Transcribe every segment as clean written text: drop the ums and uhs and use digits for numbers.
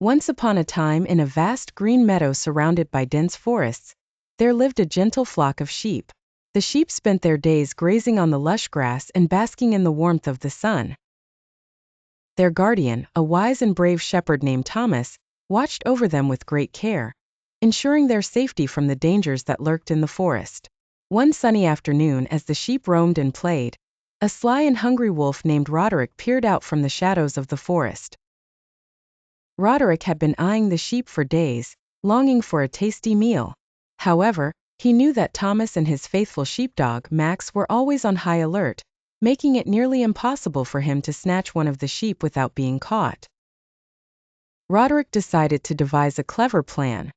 Once upon a time, in a vast green meadow surrounded by dense forests, there lived a gentle flock of sheep. The sheep spent their days grazing on the lush grass and basking in the warmth of the sun. Their guardian, a wise and brave shepherd named Thomas, watched over them with great care, ensuring their safety from the dangers that lurked in the forest. One sunny afternoon, as the sheep roamed and played, a sly and hungry wolf named Roderick peered out from the shadows of the forest. Roderick had been eyeing the sheep for days, longing for a tasty meal. However, he knew that Thomas and his faithful sheepdog, Max, were always on high alert, making it nearly impossible for him to snatch one of the sheep without being caught. Roderick decided to devise a clever plan.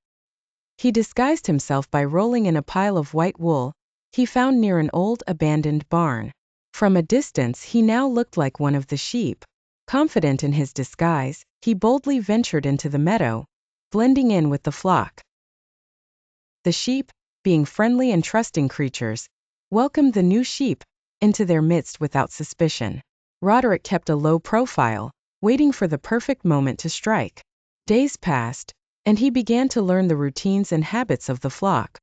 He disguised himself by rolling in a pile of white wool he found near an old, abandoned barn. From a distance, he now looked like one of the sheep. Confident in his disguise, he boldly ventured into the meadow, blending in with the flock. The sheep, being friendly and trusting creatures, welcomed the new sheep into their midst without suspicion. Roderick kept a low profile, waiting for the perfect moment to strike. Days passed, and he began to learn the routines and habits of the flock.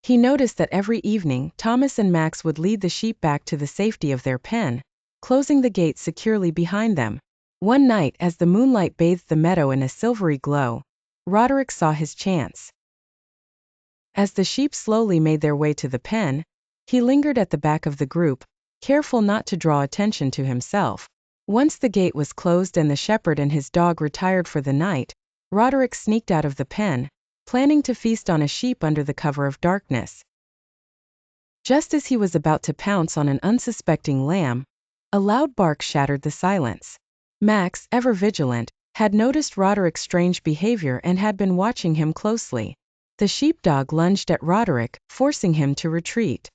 He noticed that every evening, Thomas and Max would lead the sheep back to the safety of their pen, closing the gate securely behind them. One night, as the moonlight bathed the meadow in a silvery glow, Roderick saw his chance. As the sheep slowly made their way to the pen, he lingered at the back of the group, careful not to draw attention to himself. Once the gate was closed and the shepherd and his dog retired for the night, Roderick sneaked out of the pen, planning to feast on a sheep under the cover of darkness. Just as he was about to pounce on an unsuspecting lamb, a loud bark shattered the silence. Max, ever vigilant, had noticed Roderick's strange behavior and had been watching him closely. The sheepdog lunged at Roderick, forcing him to retreat.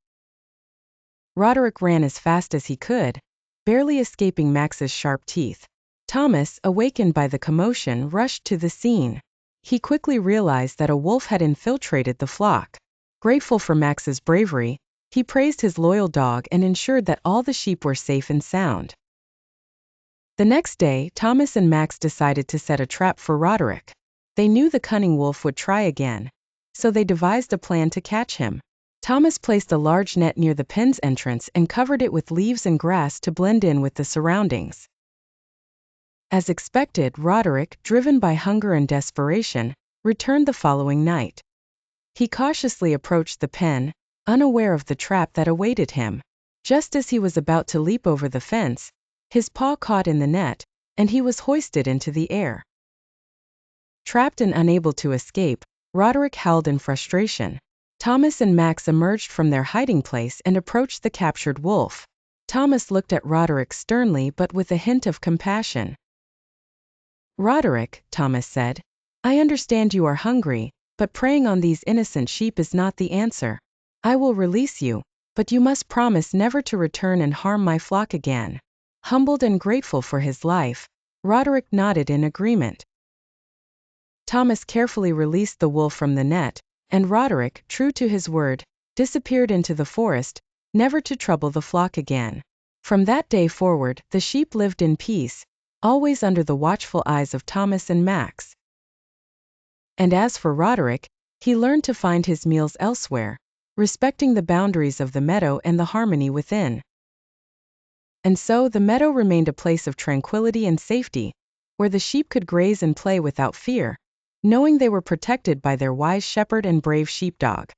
Roderick ran as fast as he could, barely escaping Max's sharp teeth. Thomas, awakened by the commotion, rushed to the scene. He quickly realized that a wolf had infiltrated the flock. Grateful for Max's bravery, he praised his loyal dog and ensured that all the sheep were safe and sound. The next day, Thomas and Max decided to set a trap for Roderick. They knew the cunning wolf would try again, so they devised a plan to catch him. Thomas placed a large net near the pen's entrance and covered it with leaves and grass to blend in with the surroundings. As expected, Roderick, driven by hunger and desperation, returned the following night. He cautiously approached the pen, unaware of the trap that awaited him. Just as he was about to leap over the fence, his paw caught in the net, and he was hoisted into the air. Trapped and unable to escape, Roderick howled in frustration. Thomas and Max emerged from their hiding place and approached the captured wolf. Thomas looked at Roderick sternly but with a hint of compassion. "Roderick," Thomas said, "I understand you are hungry, but preying on these innocent sheep is not the answer. I will release you, but you must promise never to return and harm my flock again." Humbled and grateful for his life, Roderick nodded in agreement. Thomas carefully released the wolf from the net, and Roderick, true to his word, disappeared into the forest, never to trouble the flock again. From that day forward, the sheep lived in peace, always under the watchful eyes of Thomas and Max. And as for Roderick, he learned to find his meals elsewhere, respecting the boundaries of the meadow and the harmony within. And so the meadow remained a place of tranquility and safety, where the sheep could graze and play without fear, knowing they were protected by their wise shepherd and brave sheepdog.